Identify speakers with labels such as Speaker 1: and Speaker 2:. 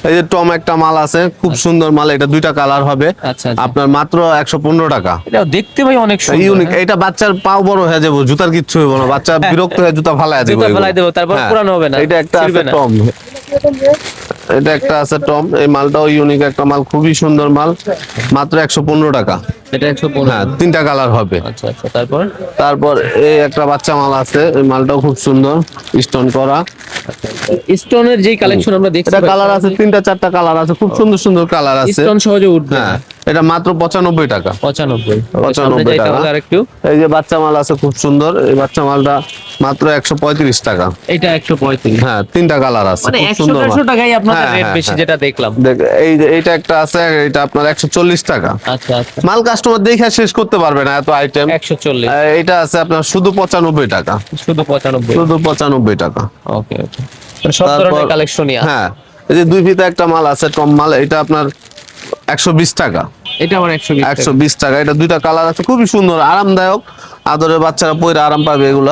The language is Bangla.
Speaker 1: এই যে টম একটা মাল আছে, খুব সুন্দর মাল, এটা দুইটা কালার হবে।
Speaker 2: আচ্ছা
Speaker 1: আপনার মাত্র 115 টাকা।
Speaker 2: এটা দেখতে ভাই অনেক সুন্দর।
Speaker 1: ইউনিক, এটা বাচ্চার পাও বড় হয়ে যাবে, জুতার কিচ্ছু হবে না, বাচ্চা বিরক্ত হয়ে জুতা ফালায় দেবে,
Speaker 2: জুতা ফেলাই দেবো, তারপর পুরানো হবে না,
Speaker 1: এটা একটা আছে
Speaker 2: ছিঁড়বে না।
Speaker 1: টম, এটা একটা আছে টম, এই মালটাও ইউনিক একটা মাল, খুবই সুন্দর মাল, মাত্র 115 টাকা।
Speaker 2: এটা 115।
Speaker 1: হ্যাঁ, তিনটা কালার হবে।
Speaker 2: আচ্ছা আচ্ছা, তারপর
Speaker 1: তারপর এই একটা বাচ্চা মাল আছে, এই মালটাও খুব সুন্দর, স্টোন করা।
Speaker 2: স্টোনের যেই কালেকশন আমরা দেখছি,
Speaker 1: এটা কালার আছে, তিনটা চারটা কালার আছে, খুব সুন্দর সুন্দর কালার আছে।
Speaker 2: স্টোন সহজে উঠবে।
Speaker 1: হ্যাঁ, এটা মাত্র 95 টাকা।
Speaker 2: 95 টাকা। আরেকটু
Speaker 1: এই যে বাচ্চা মাল আছে খুব সুন্দর, এই বাচ্চা মালটা মাত্র 135 টাকা।
Speaker 2: এটা 135।
Speaker 1: হ্যাঁ, তিনটা কালার আছে,
Speaker 2: মানে
Speaker 1: খুব সুন্দর মাল।
Speaker 2: 100 টাকায় আপনাদের
Speaker 1: হ্যাঁ,
Speaker 2: রেট
Speaker 1: হ্যাঁ,
Speaker 2: বেশি,
Speaker 1: হ্যাঁ।
Speaker 2: যেটা দেখলাম।
Speaker 1: এই যে এইটা একটা আছে, এটা আপনার 140 টাকা।
Speaker 2: আচ্ছা আচ্ছা,
Speaker 1: মাল কাস্টমার দেখে শেষ করতে পারবে না, এত আইটেম।
Speaker 2: 140।
Speaker 1: এটা আছে আপনার শুধু 95 টাকা।
Speaker 2: শুধু 95।
Speaker 1: শুধু 95 টাকা।
Speaker 2: ওকে ওকে, মানে সব ধরনের কালেকশনই আছে।
Speaker 1: হ্যাঁ, এই যে দুই ফিতা একটা মাল আছে, টম মাল, এটা আপনার 120 টাকা।
Speaker 2: এটা আমার 120 টাকা।
Speaker 1: 120 টাকা। এটা দুইটা কালার আছে, খুবই সুন্দর, আরামদায়ক, আদরের বাচ্চারা পরে আরাম পাবে এগুলা।